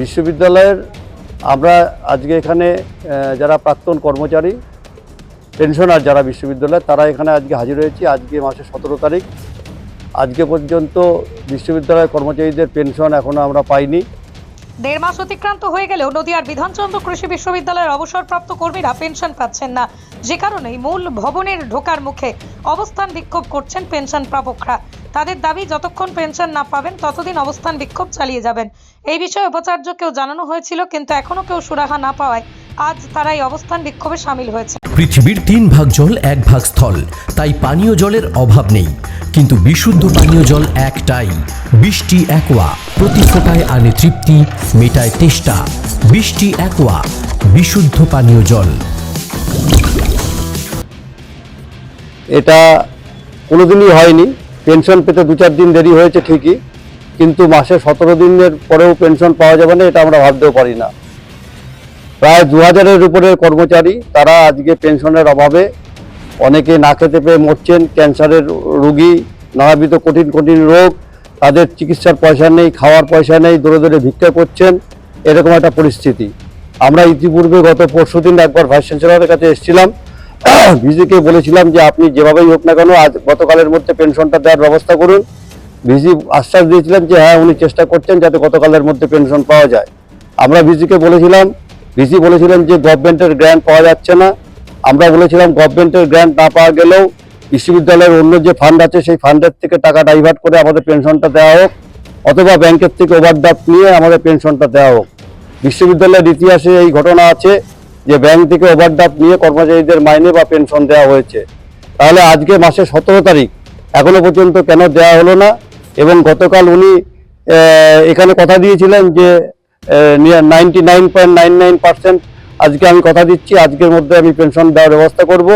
বিশ্ববিদ্যালয়ের আমরা আজকে এখানে যারা প্রাক্তন কর্মচারী পেনশনার যারা বিশ্ববিদ্যালয় তারা এখানে আজকে হাজির হয়েছি। আজকে মাসের 17 তারিখ, আজকে পর্যন্ত বিশ্ববিদ্যালয়ের কর্মচারীদের পেনশন এখনও আমরা পাইনি। 1.5 মাস অতিক্রান্ত হয়ে গেলেও নদিয়ার বিধানচন্দ্র কৃষি বিশ্ববিদ্যালয়ের অবসরপ্রাপ্ত কর্মীরা পেনশন পাচ্ছেন না, যে কারণে মূল ভবনের ঢোকার মুখে অবস্থান বিক্ষোভ করছেন পেনশন প্রাপকরা। তাদের দাবি যতক্ষণ পেনশন না পাবেন ততদিন অবস্থান বিক্ষোভ চালিয়ে যাবেন। এই বিষয়ে উপাচার্যকেও জানানো হয়েছিল, কিন্তু এখনো কেউ সুরাহা না পাওয়ায় আজ তারা এই অবস্থান বিক্ষোভে সামিল হয়েছে। পৃথিবীর 3 ভাগ জল 1 ভাগ স্থল, তাই পানীয় জলের অভাব নেই, কিন্তু বিশুদ্ধ পানীয় জল একটাই, বৃষ্টি অ্যাকোয়া। প্রতি ফোঁটায় আনে তৃপ্তি, মেটায় তেষ্টা। বৃষ্টি অ্যাকোয়া, বিশুদ্ধ পানীয় জল। এটা কোনোদিনই হয়নি। পেনশন পেতে 2-4 দিন দেরি হয়েছে ঠিকই, কিন্তু মাসে 17 দিনের পরেও পেনশন পাওয়া যাবে না এটা আমরা ভাবতেও পারি না। প্রায় 2000-এর উপরের কর্মচারী তারা আজকে পেনশনের অভাবে অনেকে না খেতে পেয়ে মরছেন। ক্যান্সারের রোগী, নানাবিধ কঠিন কঠিন রোগ, তাদের চিকিৎসার পয়সা নেই, খাওয়ার পয়সা নেই, দূরে দূরে ভিক্ষা করছেন, এরকম একটা পরিস্থিতি। আমরা ইতিপূর্বে গত পরশুদিন একবার ভাইস চ্যান্সেলরের কাছে এসেছিলাম, ভিজিকে বলেছিলাম যে আপনি যেভাবেই হোক না কেন আজ গতকালের মধ্যে পেনশনটা দেওয়ার ব্যবস্থা করুন। ভিজি আশ্বাস দিয়েছিলেন যে হ্যাঁ উনি চেষ্টা করছেন যাতে গতকালের মধ্যে পেনশন পাওয়া যায়। আমরা ভিজিকে বলেছিলাম, ভিজি বলেছিলেন যে গভর্নমেন্টের গ্র্যান্ট পাওয়া যাচ্ছে না। আমরা বলেছিলাম গভর্নমেন্টের গ্র্যান্ট না পাওয়া গেলেও বিশ্ববিদ্যালয়ের অন্য যে ফান্ড আছে সেই ফান্ডের থেকে টাকা ডাইভার্ট করে আমাদের পেনশনটা দেওয়া হোক, অথবা ব্যাংকের থেকে ওভারড্রাফট নিয়ে আমাদের পেনশনটা দেওয়া হোক। বিশ্ববিদ্যালয়ের ইতিহাসে এই ঘটনা আছে যে ব্যাংক থেকে ওভারড্রাফট নিয়ে কর্মচারীদের মাইনে বা পেনশন দেওয়া হয়েছে। তাহলে আজকে মাসের 17 তারিখ এখনো পর্যন্ত কেন দেওয়া হলো না? এবং গতকাল উনি এখানে কথা দিয়েছিলেন যে 99.99% আজকে আমি কথা দিচ্ছি আজকের মধ্যে আমি পেনশন দেওয়ার ব্যবস্থা করব,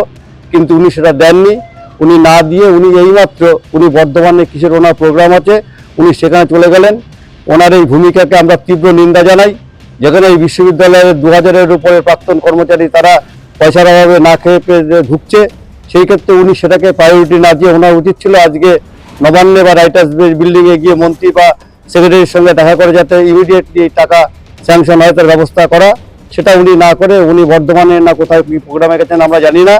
কিন্তু উনি সেটা দেননি। উনি না দিয়ে উনি এইমাত্র উনি বর্ধমানে কিসের ওনার প্রোগ্রাম আছে উনি সেখানে চলে গেলেন। ওনার এই ভূমিকাকে আমরা তীব্র নিন্দা জানাই। যেখানে এই বিশ্ববিদ্যালয়ের 2000-এর উপরে প্রাক্তন কর্মচারী তারা পয়সার অভাবে না খেয়ে পেয়ে ঢুকছে, সেই ক্ষেত্রে উনি সেটাকে প্রায়োরিটি না দিয়ে ওনার উচিত ছিল আজকে নবান্নে বা রাইটার্স বিল্ডিংয়ে গিয়ে মন্ত্রী বা সেক্রেটারির সঙ্গে দেখা করে যাতে ইমিডিয়েটলি টাকা স্যাংশন হয় তার ব্যবস্থা করা। সেটা উনি না করে উনি বর্ধমানে না কোথায় কি প্রোগ্রামে গেছেন আমরা জানি না।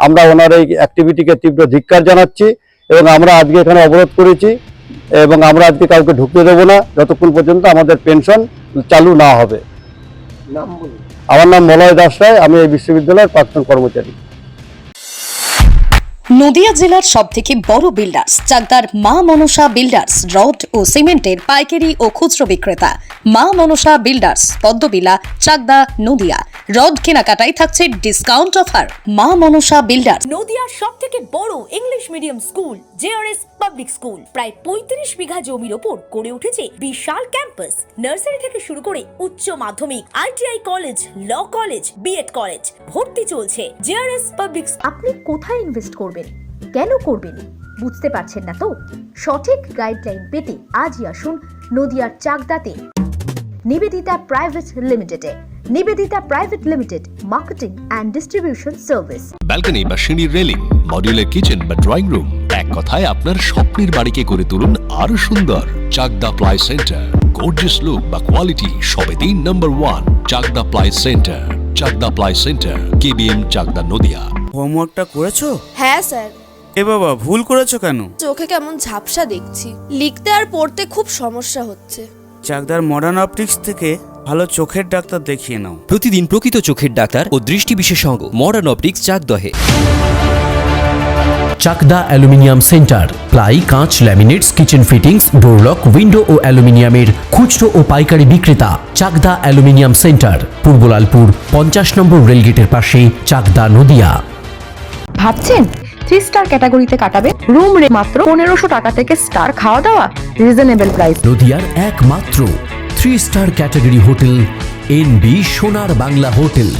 আমরা ওনার এই অ্যাক্টিভিটিকে তীব্র ধিক্কার জানাচ্ছি এবং আমরা আজকে এখানে অবরোধ করেছি এবং আমরা আজকে কাউকে ঢুকতে দেবো না যতক্ষণ পর্যন্ত আমাদের পেনশন চালু না হবে। আমার নাম মলয় দাস রায়, আমি এই বিশ্ববিদ্যালয়ের প্রাক্তন কর্মচারী। নদিয়া জেলার সবথেকে বড় বিল্ডার্স চাকদার মা মনসা বিল্ডার্স, রড ও সিমেন্টের পাইকারি ও খুচরো বিক্রেতা। মা মনসা বিল্ডার্স, পদ্মবিলা, চাকদা, নদিয়া। রড কেনাকাটায় থাকছে ডিসকাউন্ট অফার। মা মনসা বিল্ডার্স। নদিয়ার সবথেকে বড় English medium school JRS public school, প্রায় 35 বিঘা জমির ওপর গড়ে উঠেছে বিশাল ক্যাম্পাস। নার্সারি থেকে শুরু করে উচ্চ মাধ্যমিক, ITI college, law college, BEd college, ভর্তি চলছে। JRS public. আপনি কোথায় ইনভেস্ট করবেন, কেন করবেন বুঝতে পারছেন না তো? সঠিক গাইডলাইন পেতে আজই আসুন নদিয়ার চাকদাতে নিবেদিতা প্রাইভেট লিমিটেডে। Nivedita private limited, marketing and distribution service. Balcony বা সিঁড়ির রেলিং, মডিউলার কিচেন বা ড্রয়িং রুম, এক কথায় আপনার স্বপ্নের বাড়িকে করে তুলুন আরো সুন্দর। Chakdah ply centre, gorgeous look বা কোয়ালিটি সবে 3 number 1 Chakdah ply centre. Chakdah ply centre, KBM, Chakdah, Nadia. হোমওয়ার্কটা করেছো? হ্যাঁ স্যার। এ বাবা, ভুল করেছো কেন? চোখে কেমন ঝাপসা দেখছি, লিখতে আর পড়তে খুব সমস্যা হচ্ছে। চাকদার মডার্ন অপটিক্স থেকে ভালো চোখের ডাক্তার দেখিয়ে নাও। প্রতিদিন প্রকৃত চোখের ডাক্তার ও দৃষ্টি বিশেষজ্ঞ মডার্ন অপটিক্স, চাকদহে। চাকদা অ্যালুমিনিয়াম সেন্টার, প্লাই, কাঁচ, laminates, kitchen fittings, door lock, window ও অ্যালুমিনিয়ামের খুচরো ও পাইকারি বিক্রেতা। Chakdah aluminium centre, Purbalalpur 50 number রেলগেটের পাশে, চাকদা, নদিয়া। ভাবছেন 3 স্টার ক্যাটাগরিতে কাটাবে? রুম রে মাত্র 1500 টাকা থেকে স্টার, খাওয়া দাওয়া রিজনেবল প্রাইস। নদিয়ার একমাত্র 3 স্টার ক্যাটাগরি হোটেল এনবি সোনার বাংলা হোটেল,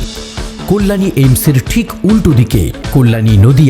কল্যাণী এইমসের ঠিক উল্টো দিকে, কল্যাণী, নদিয়া।